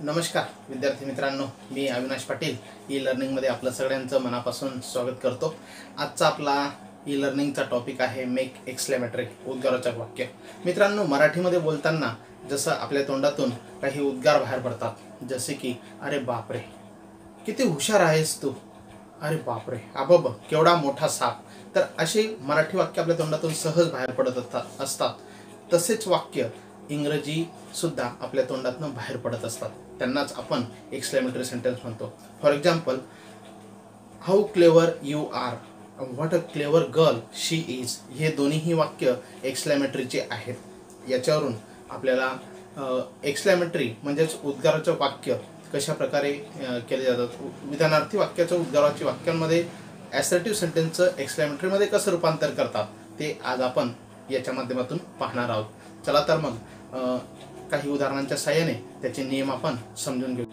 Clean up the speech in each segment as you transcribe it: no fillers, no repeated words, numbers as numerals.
नमस्कार विद्यार्थी मित्रांनो, मी अविनाश पाटील ई लर्निंगमध्ये आपलं सगळ्यांचं मनापासून स्वागत करतो। आजचा आपला ई लर्निंगचा टॉपिक आहे मेक एक्सक्लेमेटरी उद्गाराचक वाक्य। मित्रांनो, मराठीमध्ये बोलताना जसं आपल्या तोंडातून काही उद्गार बाहेर पडतात, जसे की अरे बापरे, किती हुशार आहेस तू, अरे बापरे, अबब केवढा मोठा साप, तर अशी मराठी वाक्य आपल्या तोंडातून सहज बाहेर पडत असतात। तसेच वाक्य इंग्रजी सुद्धा आपल्या तोंडातून बाहेर पडत असतात, त्यांनाच आपण एक्सक्लेमेटरी सेंटेन्स म्हणतो। For example, how clever you are, what a clever girl she is, हे दोन्हीही वाक्य एक्सक्लेमेटरीचे आहेत। याच्यावरून आपल्याला एक्सक्लेमेटरी म्हणजेच उद्गाराचं वाक्य कशा प्रकारे केले जातात, विधानार्थी वाक्याचं उद्गाराच्या वाक्यांमध्ये ॲसर्टिव्ह सेंटेन्सचं एक्सक्लेमेटरीमध्ये कसं रूपांतर करतात, ते आज आपण याच्या माध्यमातून पाहणार आहोत। चला तर मग काही उदाहरणांच्या साहाय्याने त्याचे नियम आपण समजून घेऊ।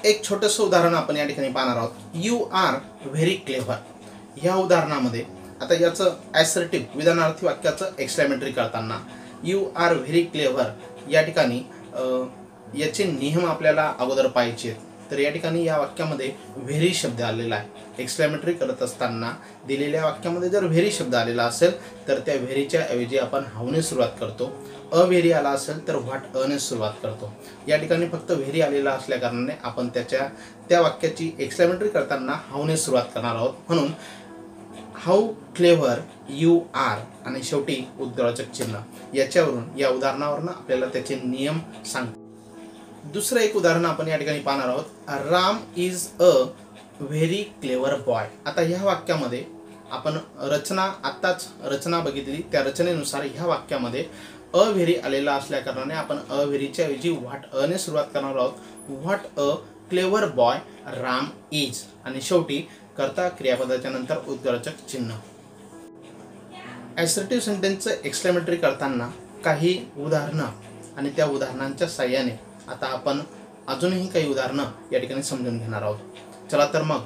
एक छोटंसं उदाहरण आपण या ठिकाणी पाहणार आहोत। यू आर व्हेरी क्लेव्हर, ह्या उदाहरणामध्ये आता याचं ॲसर्टिव्ह विधानार्थी वाक्याचं एक्सक्लेमेटरी करताना यू आर व्हेरी क्लेव्हर या ठिकाणी याचे नियम आपल्याला अगोदर पाहायचे आहेत। तर या ठिकाणी या वाक्यामध्ये व्हेरी शब्द आलेला आहे। एक्सक्लेमेटरी करत असताना दिलेल्या वाक्यामध्ये जर व्हेरी शब्द आलेला असेल तर त्या व्हेरीच्या ऐवजी आपण हाऊने सुरुवात करतो। अव्हेरी आला असेल तर व्हॉट अने सुरुवात करतो। या ठिकाणी फक्त व्हेरी आलेला असल्या कारणाने आपण त्या वाक्याची एक्सक्लेमेटरी करताना हाऊने सुरुवात करणार आहोत। म्हणून हाऊ क्लेव्हर यू आर आणि शेवटी उद्गाराचक चिन्ह, याच्यावरून या उदाहरणावरून आपल्याला त्याचे नियम सांगतो। दुसरं एक उदाहरण आपण या ठिकाणी पाहणार आहोत। Ram is a very clever boy. आता ह्या वाक्यामध्ये आपण आत्ताच रचना बघितली, त्या रचनेनुसार ह्या वाक्यामध्ये अव्हेरी आलेला असल्या कारणाने आपण अव्हेरीच्या ऐवजी व्हॉट अने सुरुवात करणार आहोत। What a clever boy Ram is आणि शेवटी कर्ता क्रियापदाच्या नंतर उद्गाराचक चिन्ह। ॲसर्टिव्ह सेंटेन्सचं एक्सक्लेमेटरी करताना काही उदाहरणं आणि त्या उदाहरणांच्या साहाय्याने आता आपण अजूनही काही उदाहरणं या ठिकाणी समजून घेणार आहोत। चला तर मग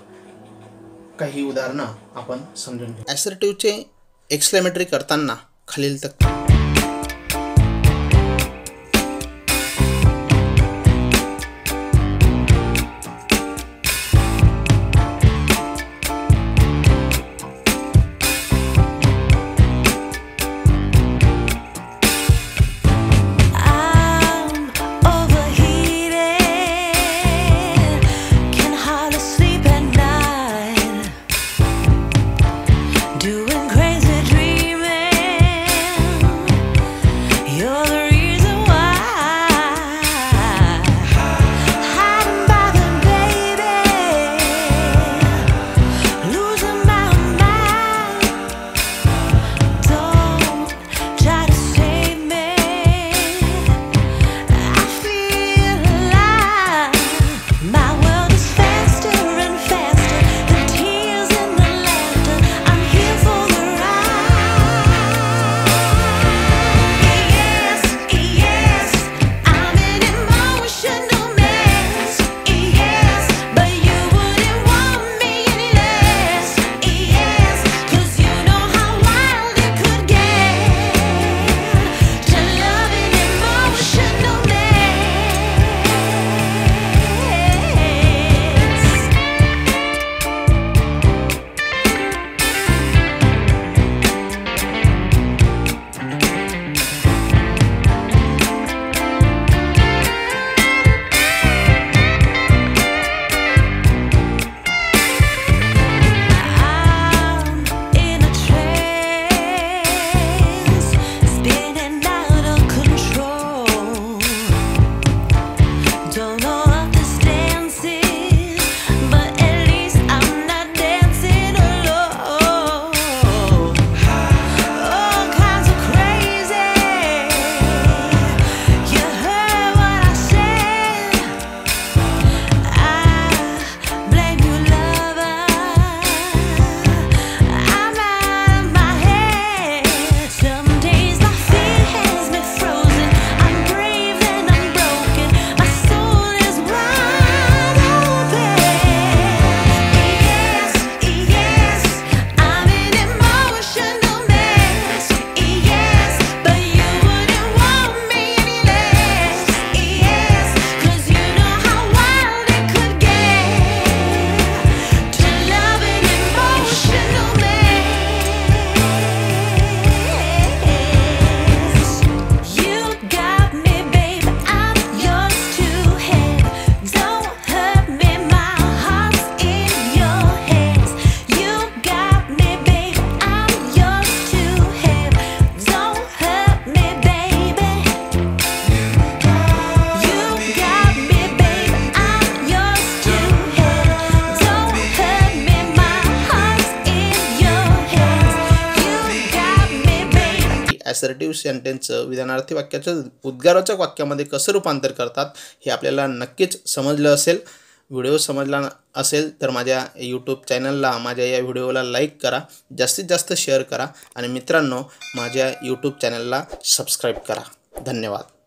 काही उदाहरणं आपण समजून घेऊ। ॲसर्टिव्हचे एक्सक्लेमेटरी करताना खालील तक्ते ॲसर्टिव्ह सेंटेन्सचं विधानार्थी वाक्याचं उद्गारवाचक वाक्यामध्ये कसं रूपांतर करतात हे आपल्याला नक्कीच समजलं असेल. व्हिडिओ समजला असेल तर माझ्या यूट्यूब चॅनलला, माझ्या या व्हिडिओला लाईक करा, जास्तीत जास्त शेअर करा आणि मित्रांनो माझ्या यूट्यूब चॅनलला सबस्क्राईब करा. धन्यवाद.